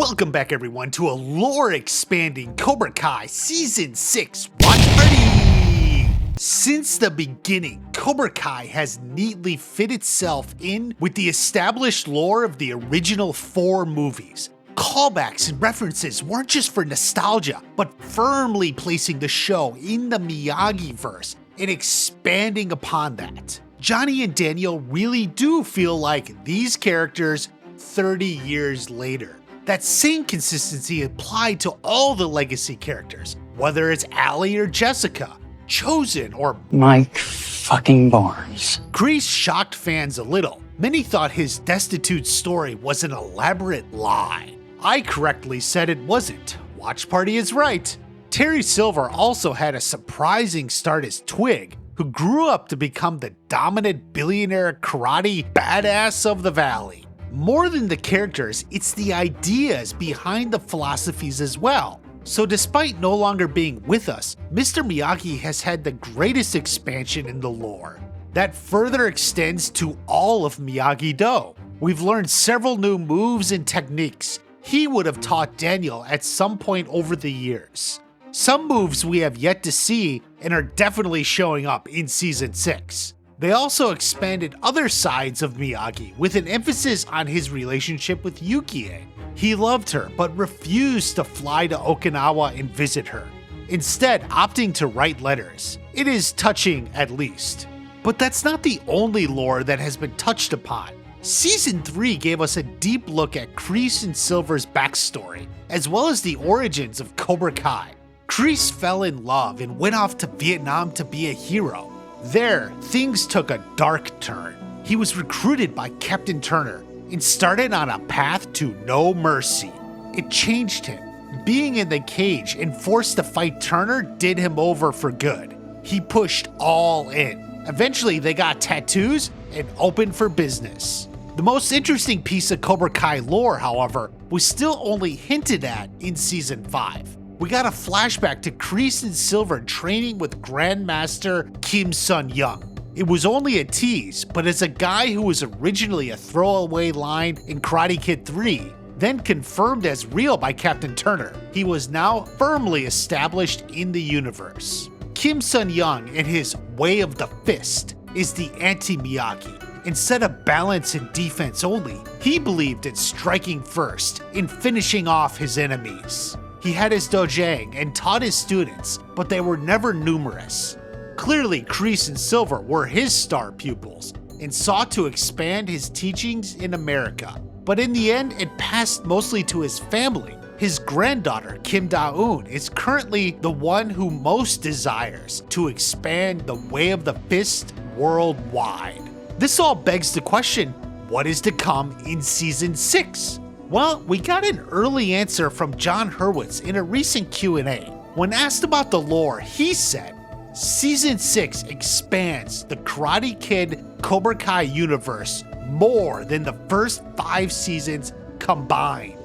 Welcome back everyone to a lore-expanding Cobra Kai Season 6 Watch Party! Since the beginning, Cobra Kai has neatly fit itself in with the established lore of the original 4 movies. Callbacks and references weren't just for nostalgia, but firmly placing the show in the Miyagi-verse and expanding upon that. Johnny and Daniel really do feel like these characters 30 years later. That same consistency applied to all the legacy characters, whether it's Allie or Jessica, Chosen or Mike fucking Barnes. Kreese shocked fans a little. Many thought his destitute story was an elaborate lie. I correctly said it wasn't. Watch Party is right. Terry Silver also had a surprising start as Twig, who grew up to become the dominant billionaire karate badass of the valley. More than the characters, it's the ideas behind the philosophies as well. So despite no longer being with us, Mr. Miyagi has had the greatest expansion in the lore. That further extends to all of Miyagi-Do. We've learned several new moves and techniques he would have taught Daniel at some point over the years. Some moves we have yet to see and are definitely showing up in Season 6. They also expanded other sides of Miyagi with an emphasis on his relationship with Yukie. He loved her but refused to fly to Okinawa and visit her, instead opting to write letters. It is touching at least. But that's not the only lore that has been touched upon. Season 3 gave us a deep look at Kreese and Silver's backstory, as well as the origins of Cobra Kai. Kreese fell in love and went off to Vietnam to be a hero. There, things took a dark turn. He was recruited by Captain Turner and started on a path to no mercy. It changed him. Being in the cage and forced to fight Turner did him over for good. He pushed all in. Eventually, they got tattoos and opened for business. The most interesting piece of Cobra Kai lore, however, was still only hinted at in Season 5. We got a flashback to Kreese and Silver training with Grandmaster Kim Sun-young. It was only a tease, but as a guy who was originally a throwaway line in Karate Kid 3, then confirmed as real by Captain Turner, he was now firmly established in the universe. Kim Sun-young and his way of the fist is the anti-Miyagi. Instead of balance and defense only, he believed in striking first and finishing off his enemies. He had his dojang and taught his students, but they were never numerous. Clearly, Kreese and Silver were his star pupils and sought to expand his teachings in America. But in the end, it passed mostly to his family. His granddaughter, Kim Da-Eun, is currently the one who most desires to expand the way of the fist worldwide. This all begs the question, what is to come in Season 6? Well, we got an early answer from Jon Hurwitz in a recent Q&A. When asked about the lore, he said, Season 6 expands the Karate Kid Cobra Kai universe more than the first 5 seasons combined.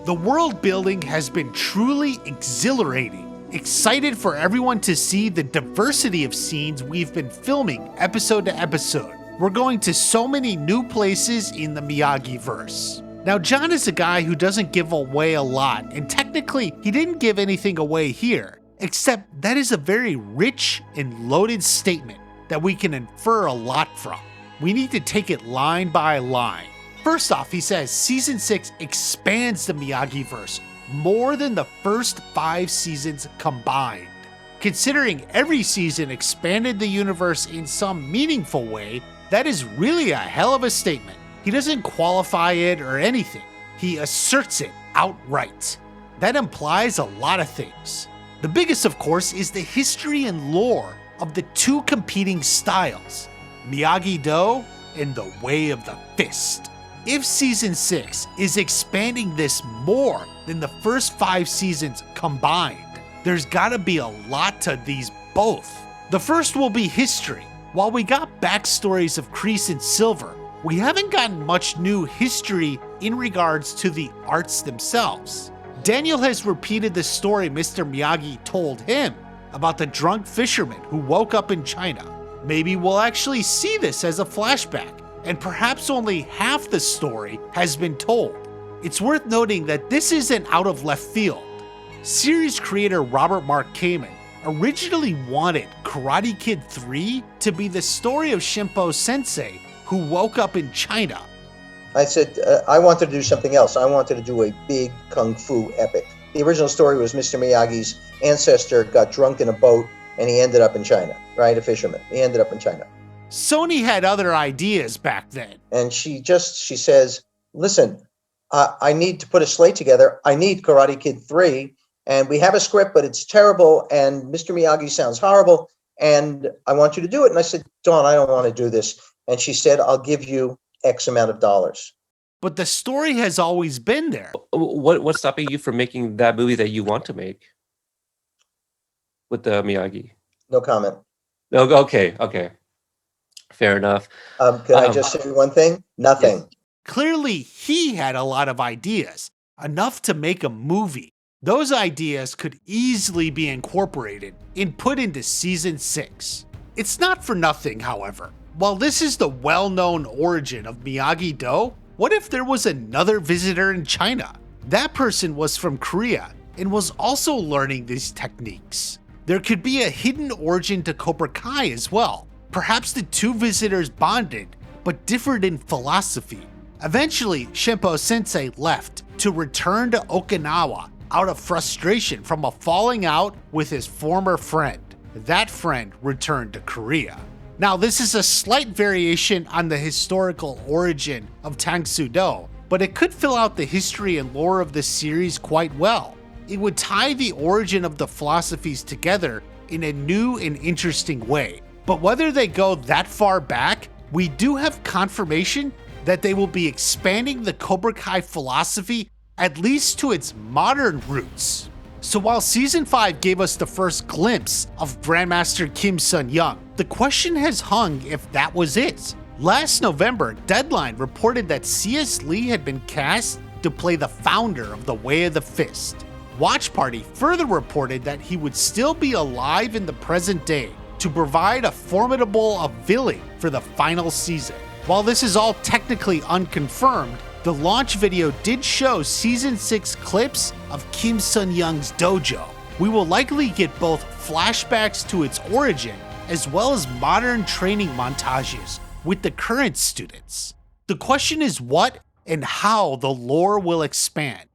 The world building has been truly exhilarating. Excited for everyone to see the diversity of scenes we've been filming episode to episode. We're going to so many new places in the Miyagi-verse. Now, Jon is a guy who doesn't give away a lot, and technically, he didn't give anything away here, except that is a very rich and loaded statement that we can infer a lot from. We need to take it line by line. First off, he says Season 6 expands the Miyagi-verse more than the first 5 seasons combined. Considering every season expanded the universe in some meaningful way, that is really a hell of a statement. He doesn't qualify it or anything. He asserts it outright. That implies a lot of things. The biggest, of course, is the history and lore of the 2 competing styles, Miyagi-Do and the Way of the Fist. If Season 6 is expanding this more than the first 5 seasons combined, there's gotta be a lot to these both. The first will be history. While we got backstories of Kreese and Silver, we haven't gotten much new history in regards to the arts themselves. Daniel has repeated the story Mr. Miyagi told him about the drunk fisherman who woke up in China. Maybe we'll actually see this as a flashback, and perhaps only half the story has been told. It's worth noting that this isn't out of left field. Series creator Robert Mark Kamen originally wanted Karate Kid 3 to be the story of Shimpo Sensei who woke up in China. I said, I wanted to do something else. I wanted to do a big kung fu epic. The original story was Mr. Miyagi's ancestor got drunk in a boat and he ended up in China, right? A fisherman. He ended up in China. Sony had other ideas back then. And she says, listen, I need to put a slate together. I need Karate Kid 3. And we have a script, but it's terrible. And Mr. Miyagi sounds horrible. And I want you to do it. And I said, Dawn, I don't want to do this. And she said, I'll give you X amount of dollars. But the story has always been there. What's stopping you from making that movie that you want to make with the Miyagi? No comment. No, okay. Fair enough. Can I just say one thing? Nothing. Yes. Clearly, he had a lot of ideas, enough to make a movie. Those ideas could easily be incorporated and put into season 6. It's not for nothing, however. While this is the well-known origin of Miyagi-Do, what if there was another visitor in China? That person was from Korea and was also learning these techniques. There could be a hidden origin to Cobra Kai as well. Perhaps the two visitors bonded, but differed in philosophy. Eventually, Shimpo Sensei left to return to Okinawa out of frustration from a falling out with his former friend. That friend returned to Korea. Now, this is a slight variation on the historical origin of Tang Soo Do, but it could fill out the history and lore of the series quite well. It would tie the origin of the philosophies together in a new and interesting way. But whether they go that far back, we do have confirmation that they will be expanding the Cobra Kai philosophy at least to its modern roots. So while Season 5 gave us the first glimpse of Grandmaster Kim Sun-young, the question has hung if that was it. Last November, Deadline reported that C.S. Lee had been cast to play the founder of the Way of the Fist. WatchParty further reported that he would still be alive in the present day to provide a formidable villain for the final season. While this is all technically unconfirmed, the launch video did show Season 6 clips of Kim Sun-young's dojo. We will likely get both flashbacks to its origin as well as modern training montages with the current students. The question is what and how the lore will expand.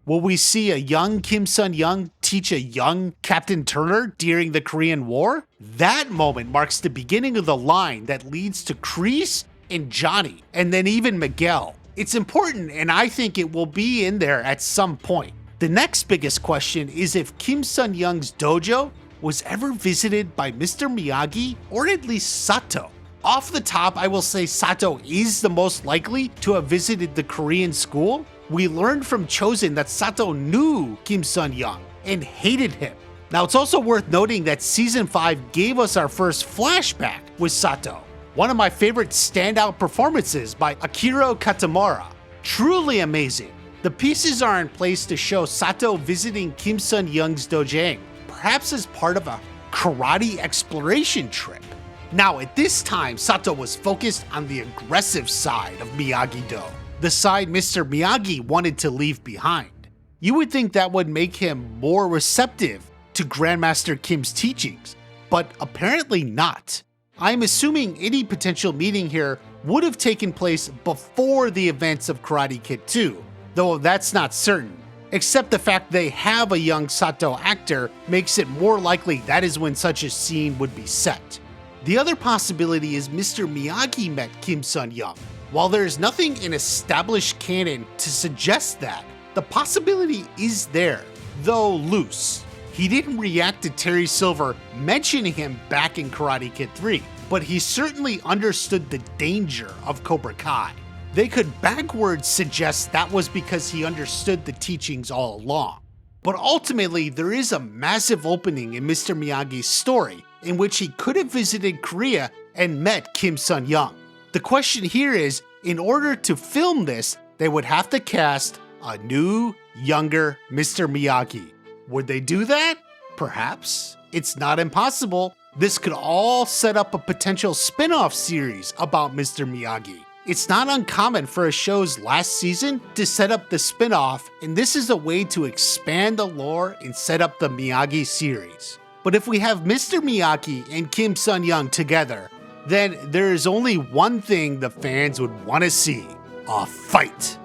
Will we see a young Kim Sun-young teach a young Captain Turner during the Korean War? That moment marks the beginning of the line that leads to Kreese and Johnny, and then even Miguel. It's important, and I think it will be in there at some point. The next biggest question is if Kim Sun-young's dojo was ever visited by Mr. Miyagi or at least Sato. Off the top, I will say Sato is the most likely to have visited the Korean school. We learned from Chosen that Sato knew Kim Sun-young and hated him. Now, it's also worth noting that Season 5 gave us our first flashback with Sato. One of my favorite standout performances by Akira Katamura. Truly amazing. The pieces are in place to show Sato visiting Kim Sun-young's dojang, perhaps as part of a karate exploration trip. Now, at this time, Sato was focused on the aggressive side of Miyagi-Do, the side Mr. Miyagi wanted to leave behind. You would think that would make him more receptive to Grandmaster Kim's teachings, but apparently not. I'm assuming any potential meeting here would have taken place before the events of Karate Kid 2, though that's not certain. Except the fact they have a young Sato actor makes it more likely that is when such a scene would be set. The other possibility is Mr. Miyagi met Kim Sun-young. While there is nothing in established canon to suggest that, the possibility is there, though loose. He didn't react to Terry Silver mentioning him back in Karate Kid 3, but he certainly understood the danger of Cobra Kai. They could backwards suggest that was because he understood the teachings all along. But ultimately, there is a massive opening in Mr. Miyagi's story in which he could have visited Korea and met Kim Sun-young. The question here is, in order to film this, they would have to cast a new, younger Mr. Miyagi. Would they do that? Perhaps. It's not impossible. This could all set up a potential spin-off series about Mr. Miyagi. It's not uncommon for a show's last season to set up the spin-off, and this is a way to expand the lore and set up the Miyagi series. But if we have Mr. Miyagi and Kim Sun-young together, then there is only one thing the fans would want to see: a fight.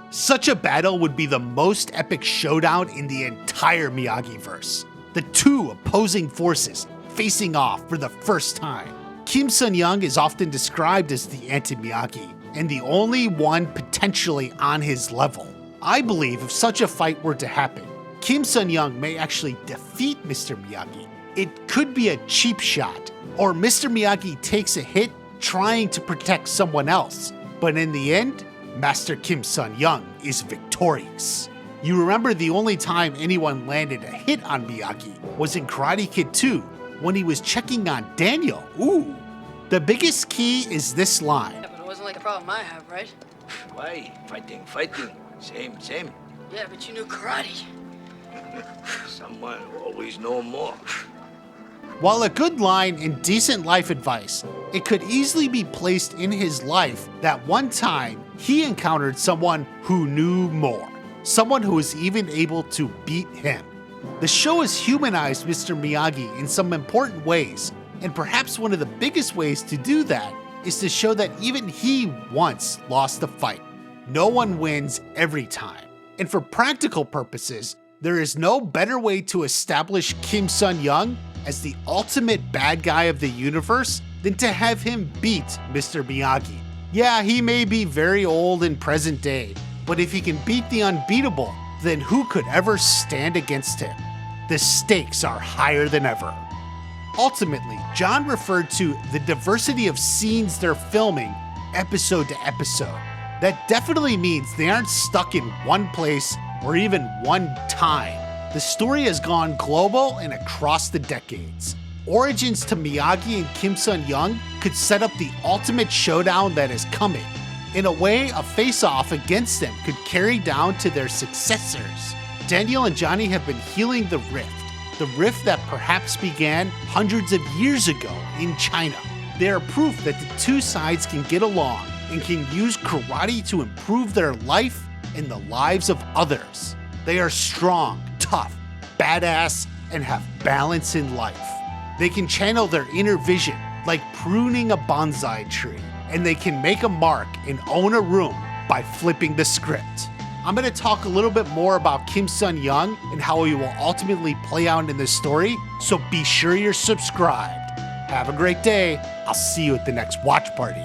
Such a battle would be the most epic showdown in the entire Miyagi-verse. The two opposing forces facing off for the first time. Kim Sun-young is often described as the anti-Miyagi, and the only one potentially on his level. I believe if such a fight were to happen, Kim Sun-young may actually defeat Mr. Miyagi. It could be a cheap shot, or Mr. Miyagi takes a hit trying to protect someone else, but in the end, Master Kim Sun-young is victorious. You remember the only time anyone landed a hit on Miyagi was in Karate Kid 2, when he was checking on Daniel. Ooh. The biggest key is this line. Yeah, but it wasn't like a problem I have, right? Why? Fighting. Same. Yeah, but you knew karate. Someone always know more. While a good line and decent life advice, it could easily be placed in his life that one time he encountered someone who knew more. Someone who was even able to beat him. The show has humanized Mr. Miyagi in some important ways, and perhaps one of the biggest ways to do that is to show that even he once lost a fight. No one wins every time. And for practical purposes, there is no better way to establish Kim Sun-young as the ultimate bad guy of the universe than to have him beat Mr. Miyagi. Yeah, he may be very old in present day, but if he can beat the unbeatable, then who could ever stand against him? The stakes are higher than ever. Ultimately, Jon referred to the diversity of scenes they're filming episode to episode. That definitely means they aren't stuck in one place or even one time. The story has gone global and across the decades. Origins to Miyagi and Kim Sun-young could set up the ultimate showdown that is coming. In a way, a face-off against them could carry down to their successors. Daniel and Johnny have been healing the rift that perhaps began hundreds of years ago in China. They are proof that the two sides can get along and can use karate to improve their life and the lives of others. They are strong, tough, badass, and have balance in life. They can channel their inner vision like pruning a bonsai tree, and they can make a mark and own a room by flipping the script. I'm going to talk a little bit more about Kim Sun-young and how he will ultimately play out in this story, so be sure you're subscribed. Have a great day. I'll see you at the next watch party.